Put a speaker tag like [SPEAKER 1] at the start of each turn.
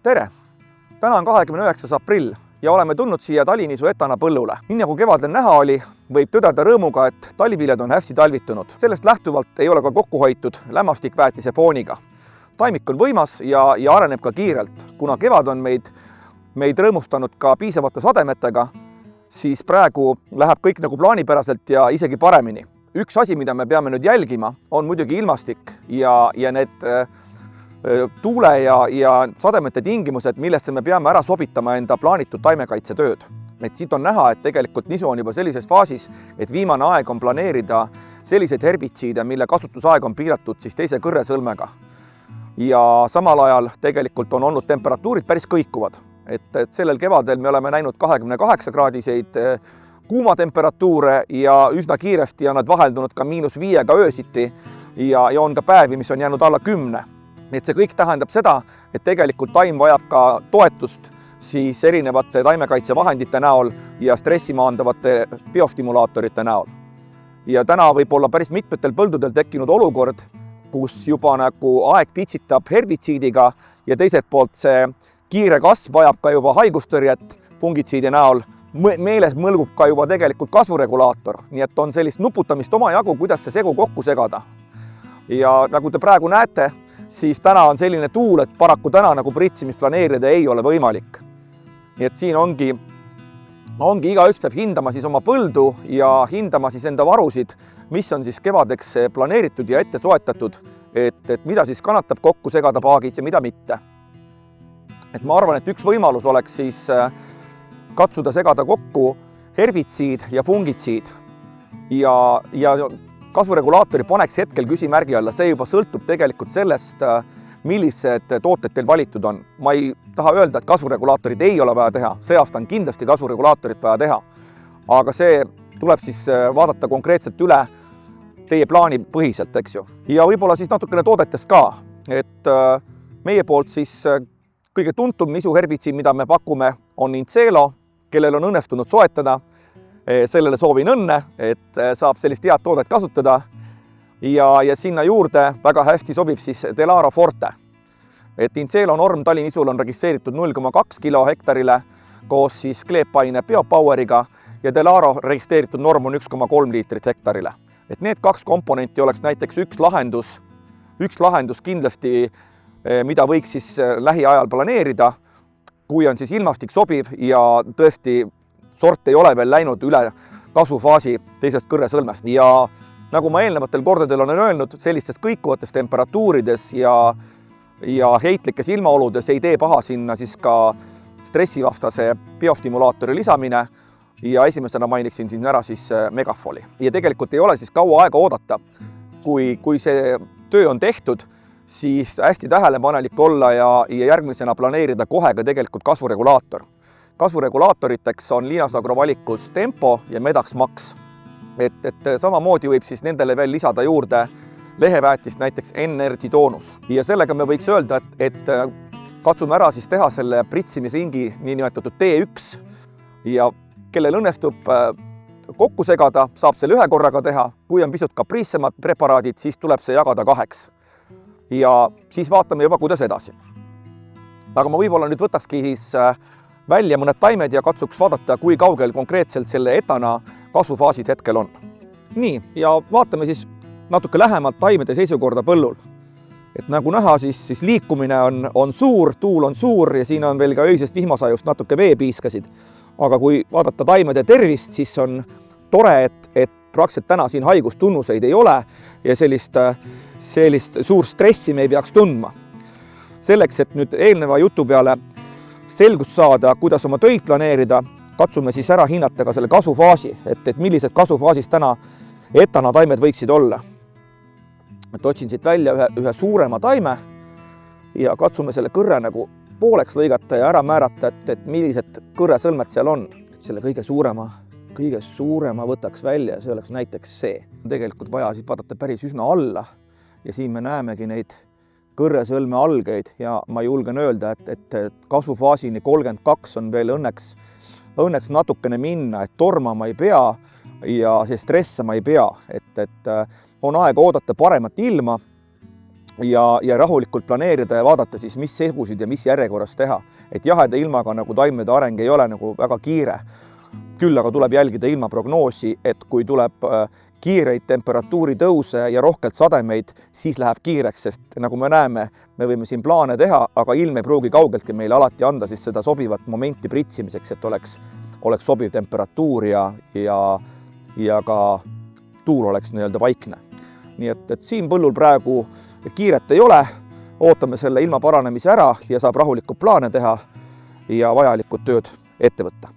[SPEAKER 1] Tere! Täna on 29. aprill ja oleme tulnud siia Talinisu etana põllule. Nii nagu kevadel näha oli, võib tõdeda rõõmuga, et taliviljad on hästi talvitunud. Sellest lähtuvalt ei ole ka kokku hoitud lämmastikväetise fooniga. Taimik on võimas ja areneb ka kiirelt. Kuna kevad on meid rõõmustanud ka piisavate sademetega, siis praegu läheb kõik nagu plaanipäraselt ja isegi paremini. Üks asi, mida me peame nüüd jälgima, on muidugi ilmastik ja need tuule ja sademete tingimused, millesse me peame ära sobitama enda plaanitud taimekaitsetööd. Siit on näha, et tegelikult nisu on juba sellises faasis, et viimane aeg on planeerida selliseid herbitsiide, mille kasutusaeg on piiratud siis teise kõrresõlmega. Ja samal ajal tegelikult on olnud temperatuurid päris kõikuvad. Et sellel kevadel me oleme näinud 28-kraadiseid kuuma temperatuure ja üsna kiiresti on nad vaheldunud ka -5-ga öösiti ja on ka päevi, mis on jäänud alla 10. Nii et see kõik tähendab seda, et tegelikult taim vajab ka toetust siis erinevate taimekaitsevahendite näol ja stressi maandavate biostimulaatorite näol. Ja täna võib olla päris mitmetel põldudel tekkinud olukord, kus juba nagu aeg pitsitab herbitsiidiga ja teiselt poolt see kiire kasv vajab ka juba haigustõrjet fungitsiidi näol. Meeles mõlgub ka juba tegelikult kasvuregulaator, nii et on sellist nuputamist omajagu, kuidas see segu kokku segada. Ja nagu te praegu näete, siis täna on selline tuul, et paraku täna nagu pritsimist planeerida ei ole võimalik. Nii et siin ongi igaüks peab hindama siis oma põldu ja hindama siis enda varusid, mis on siis kevadeks planeeritud ja ette soetatud, et mida siis kannatab kokku segada paagis ja mida mitte. Et ma arvan, et üks võimalus oleks siis katsuda segada kokku herbitsiid ja fungitsiid ja kasvuregulaatori paneks hetkel küsimärgi alla, see juba sõltub tegelikult sellest, millised tooted teil valitud on. Ma ei taha öelda, et kasvuregulaatorid ei ole vaja teha, see aasta on kindlasti kasvuregulaatorit vaja teha, aga see tuleb siis vaadata konkreetselt üle teie plaani põhiselt, eks ju. Ja võib-olla siis natukene toodetest ka, et meie poolt siis kõige tuntum nisuherbitsiid, mida me pakume, on Incelo, kellel on õnnestunud soetada. Sellele soovin õnne, et saab sellist head toodet kasutada ja sinna juurde väga hästi sobib siis Delaro Forte. Et Incelo norm talinisul on registreeritud 0,2 kilo hektarile koos siis kleepaine Biopoweriga ja Delaro registreeritud norm on 1,3 liitrit hektarile. Et need kaks komponenti oleks näiteks üks lahendus kindlasti, mida võiks siis lähiajal planeerida, kui on siis ilmastik sobiv ja tõesti sort ei ole veel läinud üle kasvufaasi teisest kõrresõlmest. Ja nagu ma eelnevatel kordadel olen öelnud, sellistes kõikuvates temperatuurides ja heitlikes ilmaoludes ei tee paha sinna siis ka stressivastase biostimulaatori lisamine ja esimesena mainiksin siin ära siis Megafoli. Ja tegelikult ei ole siis kaua aega oodata. Kui see töö on tehtud, siis hästi tähelepanelik olla ja järgmisena planeerida kohe ka tegelikult kasvuregulaator. Kasvuregulaatoriteks on Liinasagro valikus Tempo ja Medax Max. Et samamoodi võib siis nendele veel lisada juurde leheväetist näiteks Energy Tonus. Ja sellega me võiks öelda, et katsume ära siis teha selle pritsimisringi niinimetatud T1 ja kellel õnnestub kokku segada, saab selle ühe korraga teha. Kui on pisut kapriissemad preparaadid, siis tuleb see jagada 2. Ja siis vaatame juba, kuidas edasi. Aga ma võib-olla nüüd võtakski siis välja mõned taimed ja katsuks vaadata, kui kaugel konkreetselt selle etana kasvufaasid hetkel on. Nii, ja vaatame siis natuke lähemalt taimede seisukorda põllul. Et nagu näha, siis liikumine on suur, tuul on suur ja siin on veel ka öisest vihmasajust natuke veepiiskasid. Aga kui vaadata taimede tervist, siis on tore, et praktiliselt täna siin haigustunnuseid ei ole ja sellist suur stressi me ei peaks tundma. Selleks, et nüüd eelneva jutu peale selgust saada, kuidas oma töid planeerida, katsume siis ära hinnata ka selle kasvufaasi, et millised kasvufaasis täna etana taimed võiksid olla. Et otsin siit välja ühe suurema taime ja katsume selle kõrre nagu pooleks lõigata ja ära määrata, et millised kõrresõlmed seal on. Selle kõige suurema võtaks välja, see oleks näiteks see. Tegelikult vaja siis vaadata päris üsna alla ja siin me näemegi neid kõrresõlme algeid ja ma julgen öelda, et kasvufaasini 32 on veel õnneks natukene minna, et tormama ei pea ja stressama ei pea, et on aeg oodata paremat ilma ja rahulikult planeerida ja vaadata siis, mis segusid ja mis järjekorras teha. Et jaheda ilmaga nagu taimede areng ei ole nagu väga kiire. Küll aga tuleb jälgida ilmaprognoosi, et kui tuleb kiireid temperatuuri tõuse ja rohkelt sademeid, siis läheb kiireks, sest nagu me näeme, me võime siin plaane teha, aga ilm ei pruugi kaugeltki meile alati anda siis seda sobivat momenti pritsimiseks, et oleks sobiv temperatuur ja ka tuul oleks nii-öelda vaikne. Nii et siin põllul praegu kiiret ei ole, ootame selle ilma paranemise ära ja saab rahulikult plaane teha ja vajalikud tööd ette võtta.